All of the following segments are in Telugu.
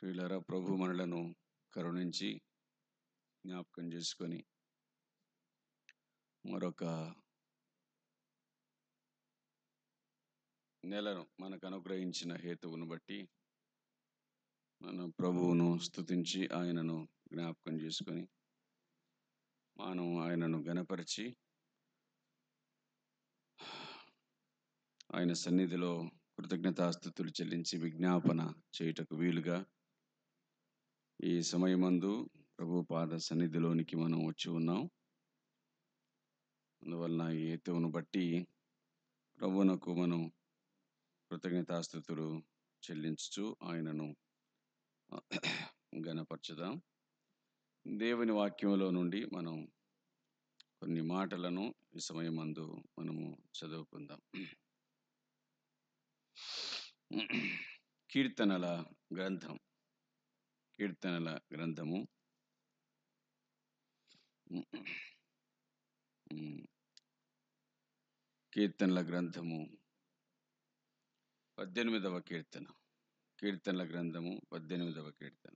ప్రియులారా, ప్రభు మనలను కరుణించి జ్ఞాపకం చేసుకొని మరొక నెలను మనకు అనుగ్రహించిన హేతువును బట్టి మనం ప్రభువును స్తుతించి ఆయనను జ్ఞాపకం చేసుకొని మనం ఆయనను గణపరిచి ఆయన సన్నిధిలో కృతజ్ఞతాస్తుతులు చెల్లించి విజ్ఞాపన చేయుటకు వీలుగా ఈ సమయమందు ప్రభు పాద సన్నిధిలోనికి మనం వచ్చి ఉన్నాం. అందువలన ఈ హేతువును బట్టి ప్రభువునకు మనం కృతజ్ఞతాస్తుతులు చెల్లించుచు ఆయనను గణపరచుదాం. దేవుని వాక్యంలో నుండి మనం కొన్ని మాటలను ఈ సమయమందు మనము చదువుకుందాం. కీర్తనల గ్రంథము కీర్తనల గ్రంథము 18వ కీర్తన. కీర్తనల గ్రంథము 18వ కీర్తన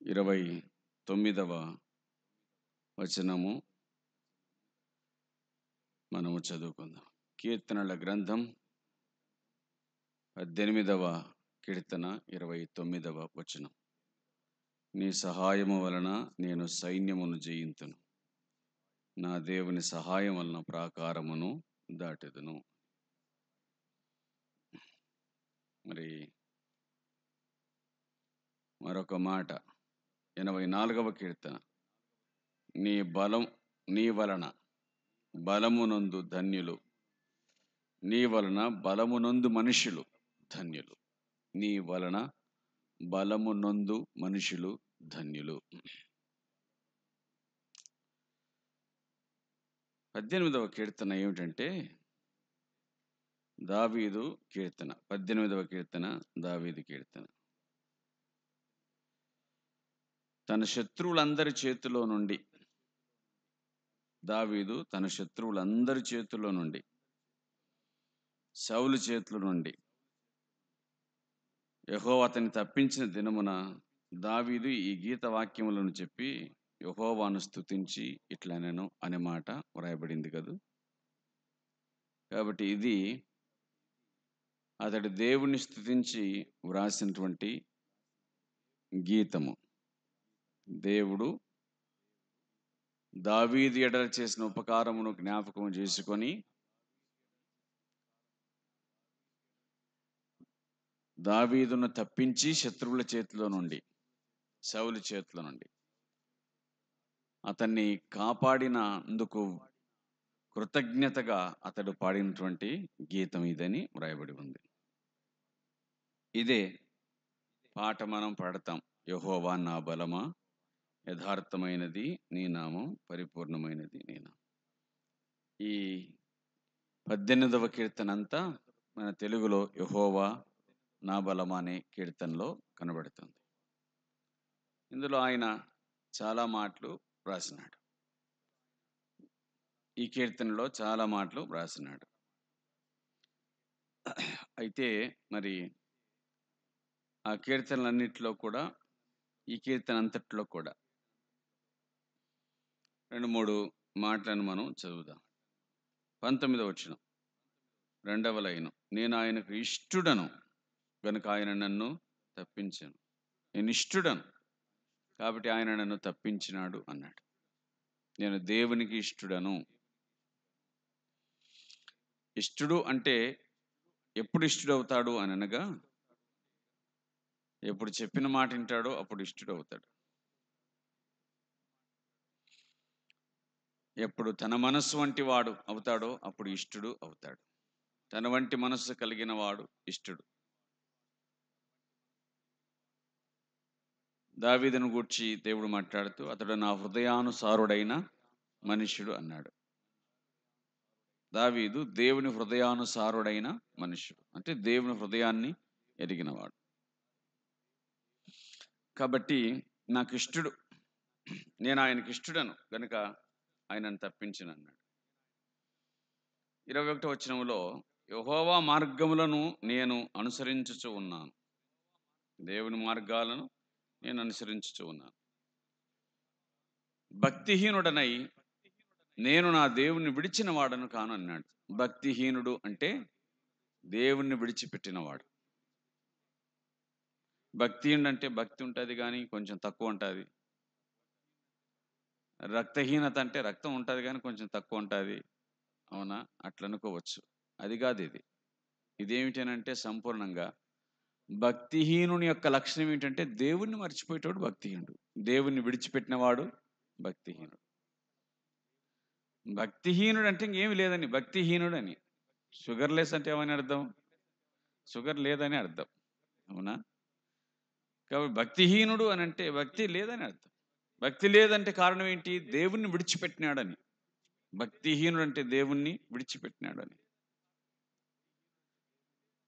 29వ వచనము మనము చదువుకుందాం. కీర్తనల గ్రంథం 18వ కీర్తన 29వ వచనం. నీ సహాయము వలన నేను సైన్యమును జయింతును, నా దేవుని సహాయం వలన ప్రాకారమును దాటెదను. మరి మరొక మాట 84వ కీర్తన. నీ వలన బలమునందు ధన్యులు, నీ వలన బలమునందు మనుషులు ధన్యులు, నీ వలన బలమునందు మనుషులు ధన్యులు. 18వ కీర్తన ఏమిటంటే దావీదు కీర్తన. 18వ కీర్తన దావీదు కీర్తన. తన శత్రువులందరి చేతిలో నుండి దావీదు తన శత్రువులందరి చేతిలో నుండి, సౌలు చేతుల నుండి యెహోవా అతన్ని తప్పించిన దినమున దావీదు ఈ గీత వాక్యములను చెప్పి యెహోవాను స్తుతించి ఇట్లనెను అనే మాట వ్రాయబడింది కదూ. కాబట్టి ఇది అతడు దేవుణ్ణి స్తుతించి వ్రాసినటువంటి గీతము. దేవుడు దావీదు ఎడల చేసిన ఉపకారమును జ్ఞాపకం చేసుకొని దావీదును తప్పించి శత్రువుల చేతిలో నుండి, సౌలు చేతిలో నుండి అతన్ని కాపాడినందుకు కృతజ్ఞతగా అతడు పాడినటువంటి గీతం ఇదని వ్రాయబడి ఉంది. ఇదే పాట మనం పాడతాం. యెహోవా నా బలమా, యథార్థమైనది నీ నామం, పరిపూర్ణమైనది నీ నామం. ఈ 18వ కీర్తన అంతా మన తెలుగులో యెహోవా నా బలమా అనే కీర్తనలో కనబడుతుంది. ఇందులో ఆయన చాలా మాటలు రాసినాడు. ఈ కీర్తనలో చాలా మాటలు రాసినాడు. అయితే మరి ఆ కీర్తనలన్నిటిలో కూడా, ఈ కీర్తన అంతట్లో కూడా 2-3 మాటలను మనం చదువుదాం. 19వ వచనం, 2వ లైను. నేను ఆయనకు ఇష్టుడను గనుక ఆయన నన్ను తప్పించాను. నేను ఇష్టుడను కాబట్టి ఆయన నన్ను తప్పించినాడు అన్నాడు. నేను దేవునికి ఇష్టుడను. ఇష్టుడు అంటే ఎప్పుడు ఇష్టుడవుతాడు అని అనగా, ఎప్పుడు చెప్పిన మాట వింటాడో అప్పుడు ఇష్టుడవుతాడు. ఎప్పుడు తన మనస్సు వంటి వాడు అవుతాడో అప్పుడు ఇష్టుడు అవుతాడు. తన వంటి మనస్సు కలిగిన వాడు ఇష్టుడు. దావీదును గూర్చి దేవుడు మాట్లాడుతూ అతడు నా హృదయానుసారుడైన మనుష్యుడు అన్నాడు. దావీదు దేవుని హృదయానుసారుడైన మనుష్యుడు అంటే దేవుని హృదయాన్ని ఎరిగినవాడు. కాబట్టి నాకు ఇష్టుడు, నేను ఆయనకి ఇష్టుడను గనుక ఆయనను తప్పించను అన్నాడు. 21వ వచనంలో యెహోవా మార్గములను నేను అనుసరించుచు ఉన్నాను. దేవుని మార్గాలను నేను అనుసరించుచు ఉన్నాను. భక్తిహీనుడనై నేను నా దేవుణ్ణి విడిచిన వాడను కాను అన్నాడు. భక్తిహీనుడు అంటే దేవుణ్ణి విడిచిపెట్టినవాడు. భక్తిహీనుడు అంటే భక్తి ఉంటుంది కానీ కొంచెం తక్కువ ఉంటుంది. రక్తహీనత అంటే రక్తం ఉంటుంది కానీ కొంచెం తక్కువ ఉంటుంది. అవునా? అట్లా అనుకోవచ్చు. అది కాదు ఇది. ఇదేమిటనంటే సంపూర్ణంగా భక్తిహీనుని యొక్క లక్షణం ఏంటంటే దేవుణ్ణి మర్చిపోయేటోడు భక్తిహీనుడు. దేవుణ్ణి విడిచిపెట్టినవాడు భక్తిహీనుడు. భక్తిహీనుడు అంటే ఇంకేమి లేదని భక్తిహీనుడు అని. షుగర్లెస్ అంటే ఏమని అర్థం? షుగర్ లేదని అర్థం. అవునా? కాబట్టి భక్తిహీనుడు అని అంటే భక్తి లేదని అర్థం. భక్తి లేదంటే కారణం ఏంటి? దేవుణ్ణి విడిచిపెట్టినాడని. భక్తిహీనుడు అంటే దేవుణ్ణి విడిచిపెట్టినాడని.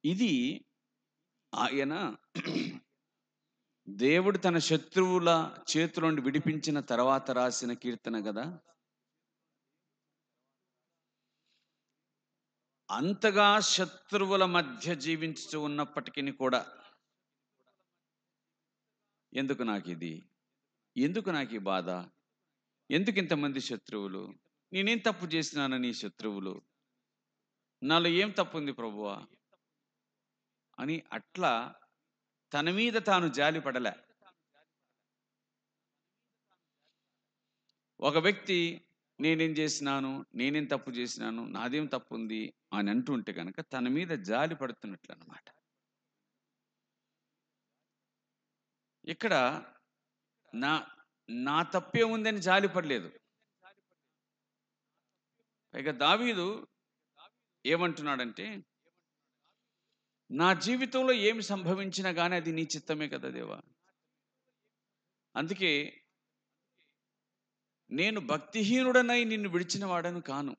ఇది ఆయన దేవుడు తన శత్రువుల చేతుల నుండి విడిపించిన తర్వాత రాసిన కీర్తన కదా. అంతగా శత్రువుల మధ్య జీవించుతూ ఉన్నప్పటికీ కూడా ఎందుకు నాకు ఇది, ఎందుకు నాకు ఈ బాధ, ఎందుకు ఇంతమంది శత్రువులు, నేనేం తప్పు చేసినానని శత్రువులు, నాలో ఏం తప్పు ఉంది ప్రభువా అని అట్లా తన మీద తాను జాలి పడలే. ఒక వ్యక్తి నేనేం చేసినాను, నేనేం తప్పు చేసినాను, నాదేం తప్పు ఉంది అని అంటుంటే కనుక తన మీద జాలి పడుతున్నట్లు అన్నమాట. ఇక్కడ నా నా తప్పే ఉందని జాలి పడలేదు. పైగా దావీదు ఏమంటున్నాడంటే, నా జీవితంలో ఏమి సంభవించినా కానీ అది నీ చిత్తమే కదా దేవా. అందుకే నేను భక్తిహీనుడనై నిన్ను విడిచిన వాడను కాను.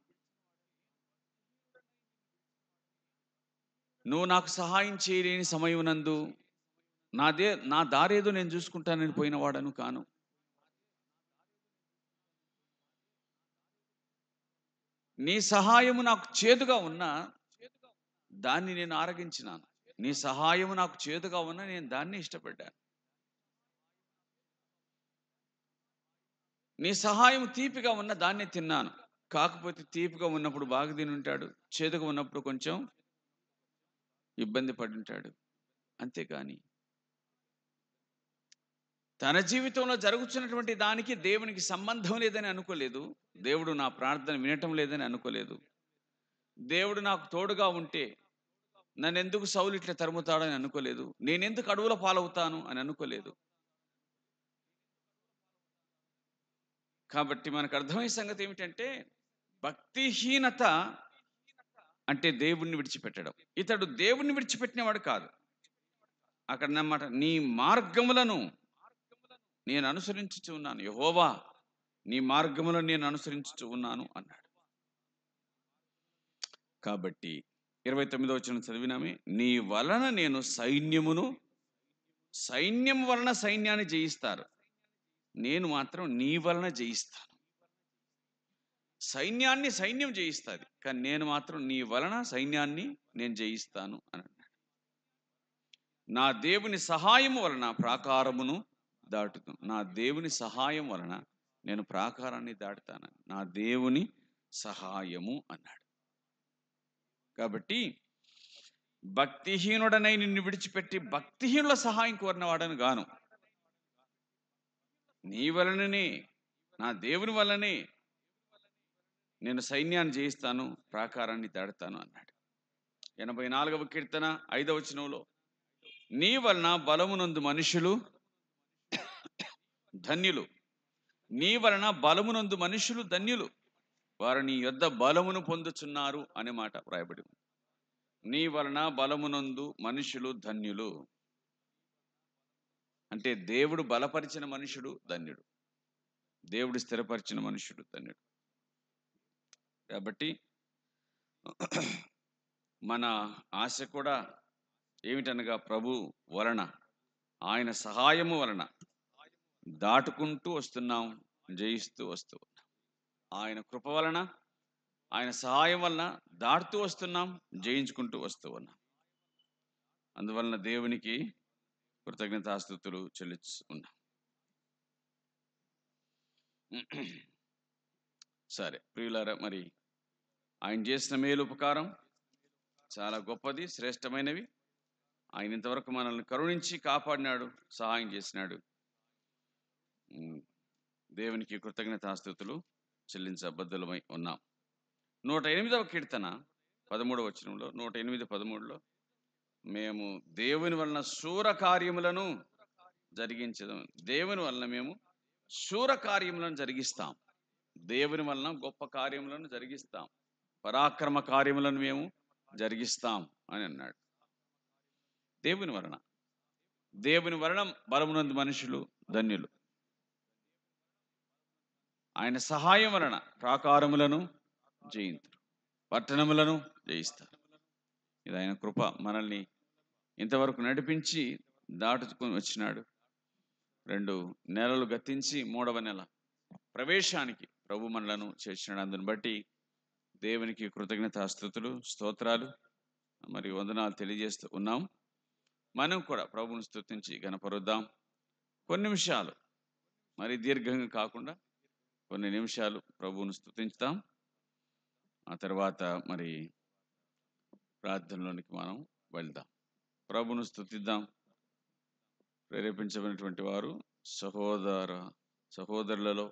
నువ్వు నాకు సహాయం చేయలేని సమయమునందు నా దారేదో నేను చూసుకుంటానని పోయిన వాడను కాను. నీ సహాయము నాకు చేదుగా ఉన్నా దాన్ని నేను ఆరగించినాను. నీ సహాయము నాకు చేదుగా ఉన్నా నేను దాన్ని ఇష్టపడ్డాను. నీ సహాయం తీపిగా ఉన్న దాన్ని తిన్నాను. కాకపోతే తీపిగా ఉన్నప్పుడు బాగా తిని ఉంటాడు, చేదుగా ఉన్నప్పుడు కొంచెం ఇబ్బంది పడి ఉంటాడు. అంతేకాని తన జీవితంలో జరుగుతున్నటువంటి దానికి దేవునికి సంబంధం లేదని అనుకోలేదు. దేవుడు నా ప్రార్థన వినటం లేదని అనుకోలేదు. దేవుడు నాకు తోడుగా ఉంటే నన్ను ఎందుకు సౌలు ఇట్లా తరుముతాడని అనుకోలేదు. నేనెందుకు అడవుల పాలవుతాను అని అనుకోలేదు. కాబట్టి మనకు అర్థమయ్యే సంగతి ఏమిటంటే భక్తిహీనత అంటే దేవుణ్ణి విడిచిపెట్టడం. ఇతడు దేవుణ్ణి విడిచిపెట్టినవాడు కాదు. అక్కడ అన్నమాట, నీ మార్గములను నేను అనుసరించుచు ఉన్నాను. యెహోవా నీ మార్గములను నేను అనుసరించుచు ఉన్నాను అన్నాడు. కాబట్టి 29వ వచనం చదివినామే, నీ వలన నేను సైన్యం వలన సైన్యాన్ని జయిస్తారు, నేను మాత్రం నీ వలన జయిస్తాను. సైన్యాన్ని సైన్యం జయిస్తుంది, కానీ నేను మాత్రం నీ వలన సైన్యాన్ని నేను జయిస్తాను అని అన్నాడు. నా దేవుని సహాయము వలన ప్రాకారమును దాటుతాను. నా దేవుని సహాయం వలన నేను ప్రాకారాన్ని దాటుతాను. నా దేవుని సహాయము అన్నాడు. కాబట్టి భక్తిహీనుడనై నిన్ను విడిచిపెట్టి భక్తిహీనుల సహాయం కోరినవాడను గాను. నీ వలననే, నా దేవుని వల్లనే నేను సైన్యాన్ని జయిస్తాను, ప్రాకారాన్ని దాటుతాను అన్నాడు. 84వ కీర్తన 5వ వచనంలో, నీ వలన బలమునందు మనుషులు ధన్యులు, నీ వలన బలమునందు మనుషులు ధన్యులు, వారు నీ యొద్ద బలమును పొందుచున్నారు అనే మాట వ్రాయబడి ఉంది. నీ వలన బలమునందు మనుషులు ధన్యులు అంటే దేవుడు బలపరిచిన మనుషుడు ధన్యుడు, దేవుడు స్థిరపరిచిన మనుషుడు ధన్యుడు. కాబట్టి మన ఆశ కూడా ఏమిటనగా ప్రభు వలన, ఆయన సహాయము వలన దాటుకుంటూ వస్తున్నాం, జయిస్తూ వస్తూ ఉన్నాం. ఆయన కృప వలన ఆయన సహాయం వలన దాటుతూ వస్తున్నాం, జయించుకుంటూ వస్తూ ఉన్నాం. అందువలన దేవునికి కృతజ్ఞతాస్తుతులు చెల్లిస్తున్నాం. సరే ప్రియులారా, మరి ఆయన చేసిన మేలు ఉపకారం చాలా గొప్పది, శ్రేష్టమైనవి. ఆయన ఇంతవరకు మనల్ని కరుణించి కాపాడినాడు, సహాయం చేసినాడు. దేవునికి కృతజ్ఞతాస్తుతులు చెల్లించబద్ధులమై ఉన్నాం. 108వ కీర్తన 13వ వచనంలో, 108, 13లో మేము దేవుని వలన శూర కార్యములను జరిగించదాం. దేవుని వలన మేము శూర కార్యములను జరిగిస్తాం. దేవుని వలన గొప్ప కార్యములను జరిగిస్తాం, పరాక్రమ కార్యములను మేము జరిగిస్తాం అని అన్నాడు. దేవుని వలన బలమునందు మనుషులు ధన్యులు. ఆయన సహాయం వలన ప్రాకారములను జయింతురు, పట్టణములను జయిస్తారు. ఇది ఆయన కృప. మనల్ని ఇంతవరకు నడిపించి దాటుకొని వచ్చినాడు. 2 నెలలు గతించి 3వ నెల ప్రవేశానికి ప్రభు మనలను చేర్చినాడు. అందుని బట్టి దేవునికి కృతజ్ఞతాస్తుతులు, స్తోత్రాలు మరియు వందనాలు తెలియజేస్తూ ఉన్నాం. మనం కూడా ప్రభువును స్తుతించి గణపరుద్దాం. కొన్ని నిమిషాలు, మరి దీర్ఘంగా కాకుండా కొన్ని నిమిషాలు ప్రభువును స్తుతించుతాం. ఆ తర్వాత మరి ప్రార్థనలోనికి మనం వెళ్దాం. ప్రభువును స్తుతిద్దాం. ప్రేరేపించబడినటువంటి వారు సహోదరులలో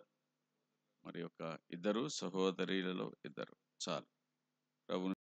మరి యొక్క 2 సహోదరులలో 2 చాలు. ప్రభువును